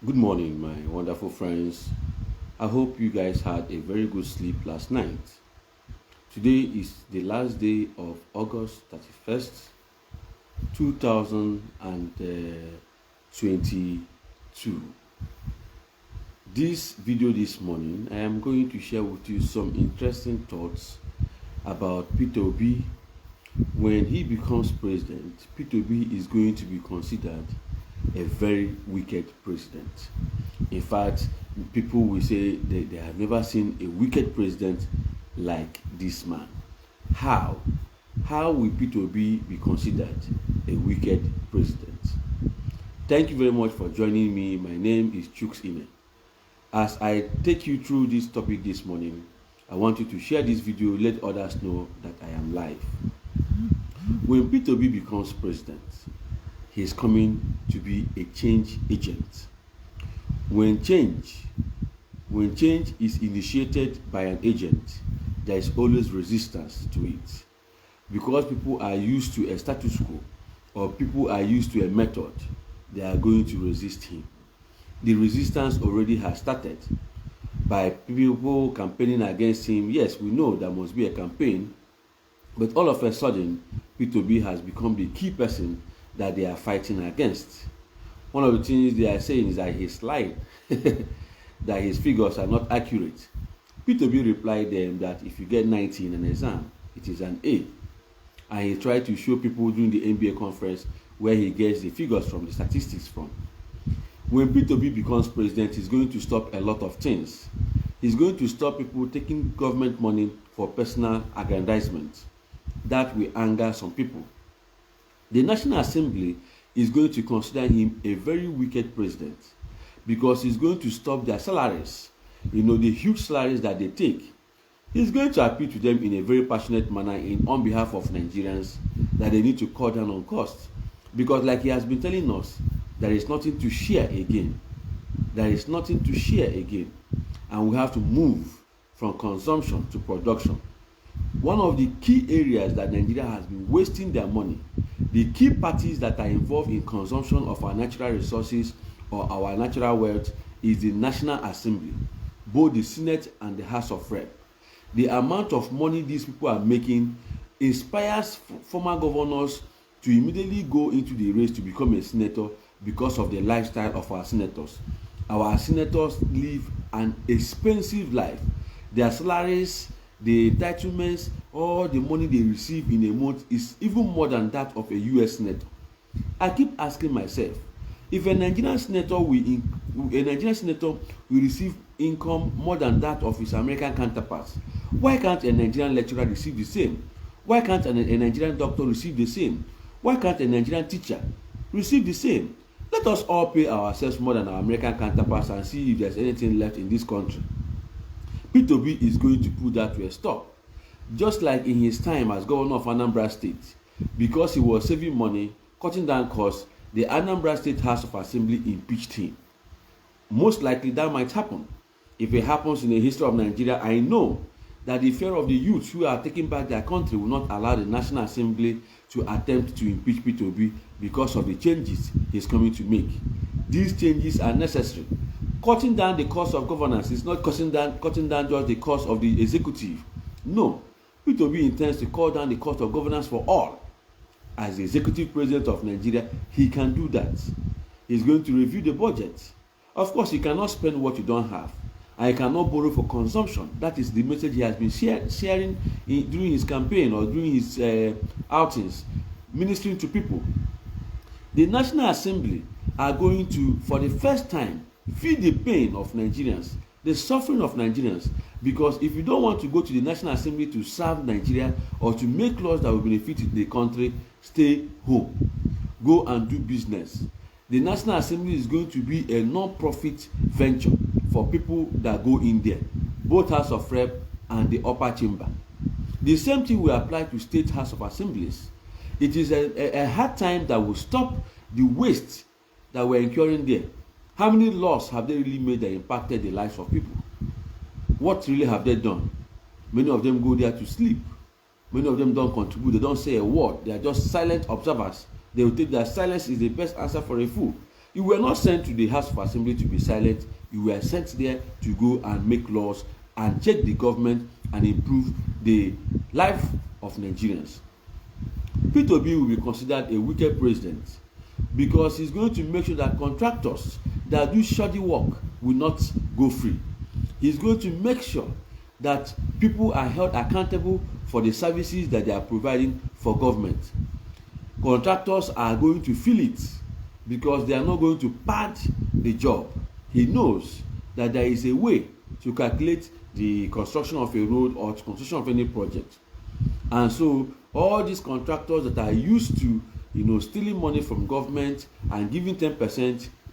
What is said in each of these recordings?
Good morning, my wonderful friends. I hope you guys had a very good sleep last night. Today is the last day of August 31st, 2022. This video this morning, I am going to share with you some interesting thoughts about Peter Obi. When he becomes president, Peter Obi is going to be considered a very wicked president. In fact, people will say they have never seen a wicked president like this man. How? How will Peter Obi be considered a wicked president? Thank you very much for joining me. My name is Chuks Ineh. As I take you through this topic this morning, I want you to share this video, let others know that I am live. When Peter Obi becomes president, he is coming to be a change agent. When change is initiated by an agent, there is always resistance to it. Because people are used to a status quo or people are used to a method, they are going to resist him. The resistance already has started by people campaigning against him. Yes, we know there must be a campaign, but all of a sudden, Peter Obi has become the key person that they are fighting against. One of the things they are saying is that he's lying, that his figures are not accurate. Peter Obi replied them that if you get 90 in an exam, it is an A. And he tried to show people during the NBA conference where he gets the figures from, the statistics from. When Peter Obi becomes president, he's going to stop a lot of things. He's going to stop people taking government money for personal aggrandizement. That will anger some people. The National Assembly is going to consider him a very wicked president because he's going to stop their salaries, the huge salaries that they take. He's going to appeal to them in a very passionate manner on behalf of Nigerians that they need to cut down on costs. Because like he has been telling us, there is nothing to share again. There is nothing to share again. And we have to move from consumption to production. One of the key areas that Nigeria has been wasting their money, the key parties that are involved in consumption of our natural resources or our natural wealth is the National Assembly, both the Senate and the House of Rep. The amount of money these people are making inspires former governors to immediately go into the race to become a senator because of the lifestyle of our senators. Our senators live an expensive life. Their salaries, the entitlements, all the money they receive in a month is even more than that of a US senator. I keep asking myself, if a Nigerian senator will receive income more than that of his American counterparts, why can't a Nigerian lecturer receive the same? Why can't a Nigerian doctor receive the same? Why can't a Nigerian teacher receive the same? Let us all pay ourselves more than our American counterparts and see if there's anything left in this country. Peter Obi is going to put that to a stop. Just like in his time as governor of Anambra State, because he was saving money, cutting down costs, the Anambra State House of Assembly impeached him. Most likely that might happen. If it happens in the history of Nigeria, I know that the fear of the youth who are taking back their country will not allow the National Assembly to attempt to impeach Peter Obi because of the changes he's coming to make. These changes are necessary. Cutting down the cost of governance is not cutting down just the cost of the executive. No, Peter Obi intends to cut down the cost of governance for all. As the executive president of Nigeria, he can do that. He's going to review the budget. Of course, you cannot spend what you don't have. And you cannot borrow for consumption. That is the message he has been sharing during his campaign or during his outings, ministering to people. The National Assembly are going to, for the first time, feel the pain of Nigerians, the suffering of Nigerians, because if you don't want to go to the National Assembly to serve Nigeria or to make laws that will benefit the country, stay home. Go and do business. The National Assembly is going to be a non-profit venture for people that go in there, both House of Rep and the upper chamber. The same thing will apply to state House of Assemblies. It is a hard time that will stop the waste that we're incurring there. How many laws have they really made that impacted the lives of people? What really have they done? Many of them go there to sleep. Many of them don't contribute. They don't say a word. They are just silent observers. They will think that silence is the best answer for a fool. You were not sent to the House of Assembly to be silent. You were sent there to go and make laws and check the government and improve the life of Nigerians. Peter Obi will be considered a wicked president because he's going to make sure that contractors that do shoddy work will not go free. He's going to make sure that people are held accountable for the services that they are providing for government. Contractors are going to feel it because they are not going to pad the job. He knows that there is a way to calculate the construction of a road or construction of any project. And so all these contractors that are used to stealing money from government and giving 10%,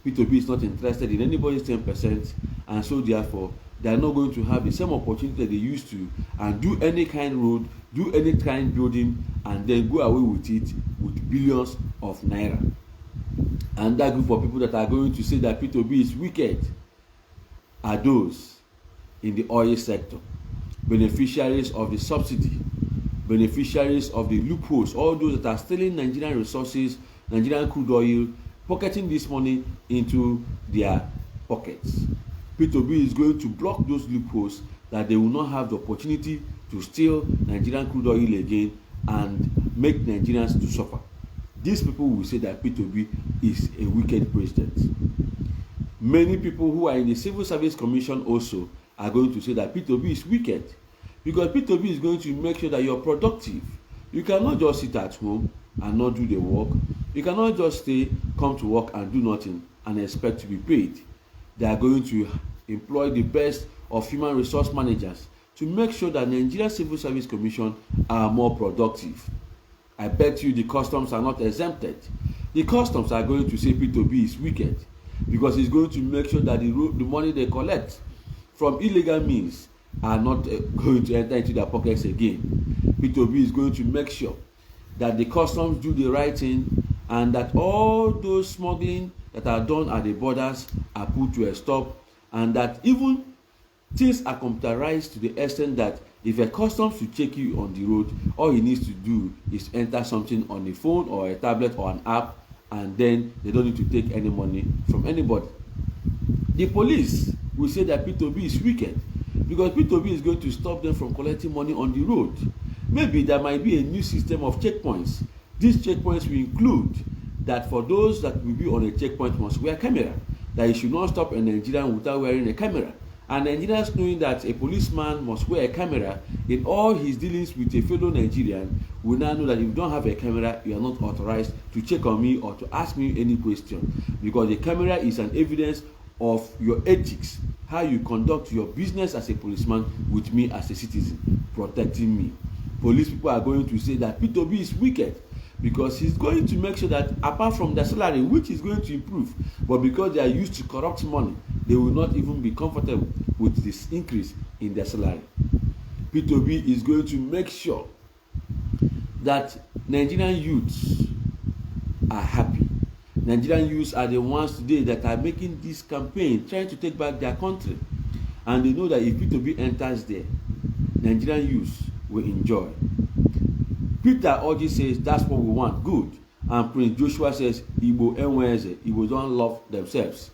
P2B is not interested in anybody's 10%, and so therefore they are not going to have the same opportunity that they used to and do any kind road, do any kind building, and then go away with it with billions of naira. And that group of people that are going to say that P2B is wicked are those in the oil sector, beneficiaries of the subsidy, beneficiaries of the loopholes, all those that are stealing Nigerian resources, Nigerian crude oil, pocketing this money into their pockets. P2B is going to block those loopholes that they will not have the opportunity to steal Nigerian crude oil again and make Nigerians to suffer. These people will say that P2B is a wicked president. Many people who are in the Civil Service Commission also are going to say that P2B is wicked because P2B is going to make sure that you're productive. You cannot just sit at home and not do the work. You cannot just come to work and do nothing and expect to be paid. They are going to employ the best of human resource managers to make sure that Nigeria Civil Service Commission are more productive. I bet you the customs are not exempted. The customs are going to say P2B is wicked because it's going to make sure that the money they collect from illegal means are not going to enter into their pockets again. P2B is going to make sure that the customs do the right thing and that all those smuggling that are done at the borders are put to a stop, and that even things are computerized to the extent that if a customs should check you on the road, all he needs to do is enter something on the phone or a tablet or an app, and then they don't need to take any money from anybody. The police will say that P2B is wicked because P2B is going to stop them from collecting money on the road. Maybe there might be a new system of checkpoints. These checkpoints will include that for those that will be on a checkpoint must wear a camera, that you should not stop a Nigerian without wearing a camera. And Nigerians knowing that a policeman must wear a camera in all his dealings with a fellow Nigerian will now know that if you don't have a camera, you are not authorized to check on me or to ask me any question, because the camera is an evidence of your ethics, how you conduct your business as a policeman with me as a citizen, protecting me. Police people are going to say that P2B is wicked because he's going to make sure that apart from their salary, which is going to improve, but because they are used to corrupt money, they will not even be comfortable with this increase in their salary. P2B is going to make sure that Nigerian youths are happy. Nigerian youths are the ones today that are making this campaign, trying to take back their country. And they know that if P2B enters there, Nigerian youths will enjoy. Peter Oji says that's what we want, good. And Prince Joshua says Igbo Enweze, Igbo don't love themselves.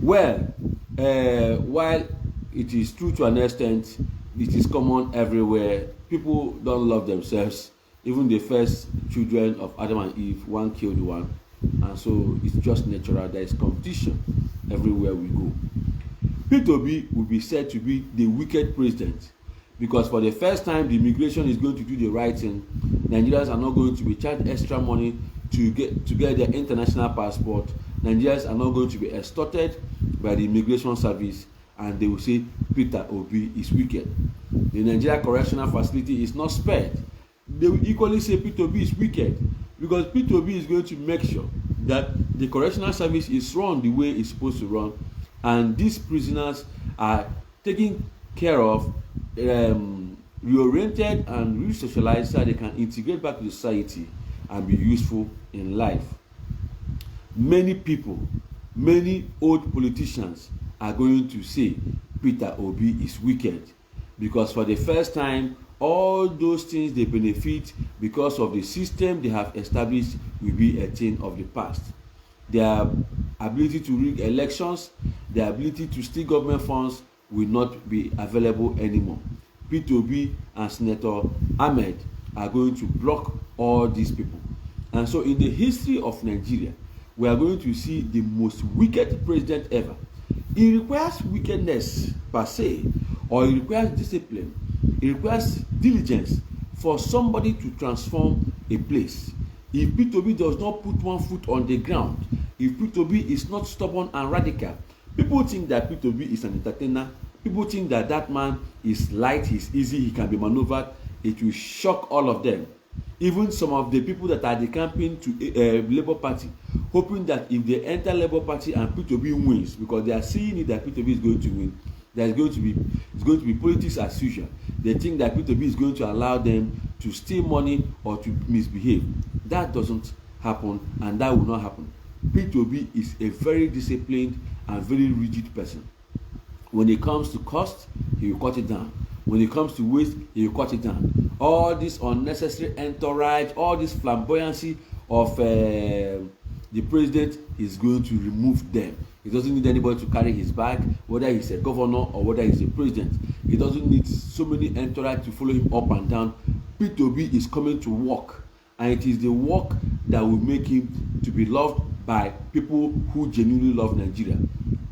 Well, while it is true to an extent, it is common everywhere. People don't love themselves. Even the first children of Adam and Eve, one killed one. And so it's just natural. There is competition everywhere we go. P2B will be said to be the wicked president because for the first time the immigration is going to do the right thing. Nigerians are not going to be charged extra money to get their international passport. Nigerians are not going to be extorted by the immigration service, and they will say Peter Obi is wicked. The Nigeria Correctional Facility is not spared. They will equally say P2B is wicked because P2B is going to make sure that the correctional service is run the way it's supposed to run, and these prisoners are taken care of, reoriented and re-socialized so they can integrate back to society and be useful in life. Many people, many old politicians are going to say Peter Obi is wicked because for the first time all those things they benefit because of the system they have established will be a thing of the past. Their ability to rig elections, their ability to steal government funds will not be available anymore. Peter Obi and Senator Ahmed are going to block all these people. And so in the history of Nigeria, we are going to see the most wicked president ever. It requires wickedness per se, or it requires discipline, it requires diligence for somebody to transform a place. If Peter Obi does not put one foot on the ground, if Peter Obi is not stubborn and radical, people think that Peter Obi is an entertainer. People think that that man is light, he's easy, he can be maneuvered. It will shock all of them. Even some of the people that are decamping to Labour Party, hoping that if they enter Labour Party and Peter Obi wins, because they are seeing it that Peter Obi is going to win, it's going to be politics as usual. They think that Peter Obi is going to allow them to steal money or to misbehave. That doesn't happen, and that will not happen. Peter Obi is a very disciplined and very rigid person. When it comes to cost, he will cut it down. When it comes to waste, he will cut it down. All this unnecessary entourage, all this flamboyancy of the president is going to remove them. He doesn't need anybody to carry his bag, whether he's a governor or whether he's a president. He doesn't need so many entourage to follow him up and down. Peter Obi is coming to work, and it is the work that will make him to be loved by people who genuinely love Nigeria.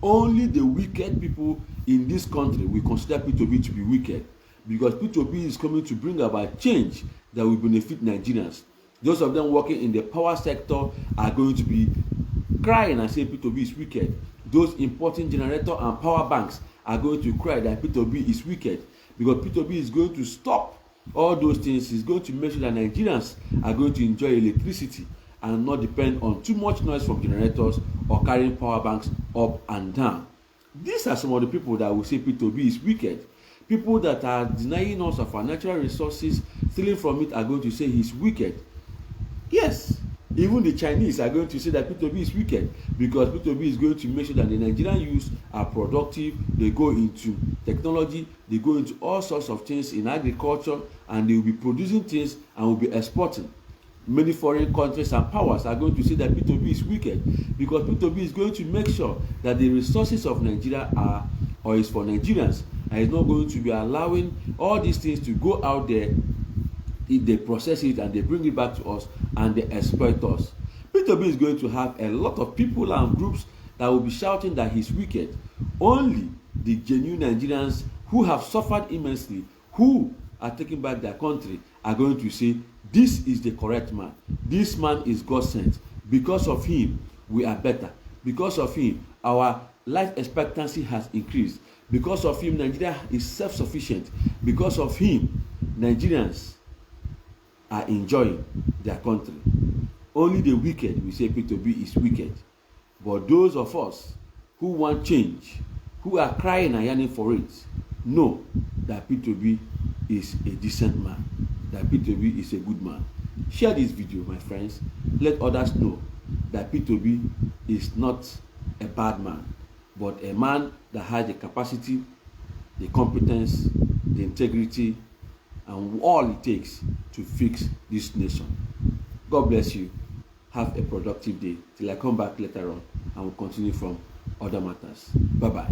Only the wicked people in this country will consider Peter Obi to be wicked, because Peter Obi is coming to bring about change that will benefit Nigerians. Those of them working in the power sector are going to be crying and saying Peter Obi is wicked. Those importing generator and power banks are going to cry that Peter Obi is wicked, because Peter Obi is going to stop all those things. He's going to make sure that Nigerians are going to enjoy electricity and not depend on too much noise from generators or carrying power banks up and down. These are some of the people that will say Peter Obi is wicked. People that are denying us of our natural resources, stealing from it, are going to say he's wicked. Yes, even the Chinese are going to say that Peter Obi is wicked, because Peter Obi is going to make sure that the Nigerian youth are productive. They go into technology, they go into all sorts of things in agriculture, and they will be producing things and will be exporting. Many foreign countries and powers are going to say that Peter Obi is wicked, because Peter Obi is going to make sure that the resources of Nigeria are or is for Nigerians, and is not going to be allowing all these things to go out there. They process it and they bring it back to us and they exploit us. Peter Obi is going to have a lot of people and groups that will be shouting that he's wicked. Only the genuine Nigerians who have suffered immensely, who are taking back their country, are going to say, this is the correct man. This man is God sent. Because of him, we are better. Because of him, our life expectancy has increased. Because of him, Nigeria is self-sufficient. Because of him, Nigerians are enjoying their country. Only the wicked will say Peter Obi is wicked. But those of us who want change, who are crying and yearning for it, know that Peter Obi is a decent man, that Peter Obi is a good man. Share this video, my friends. Let others know that Peter Obi is not a bad man, but a man that has the capacity, the competence, the integrity, and all it takes to fix this nation. God bless you. Have a productive day till I come back later on and we'll continue from other matters. Bye-bye.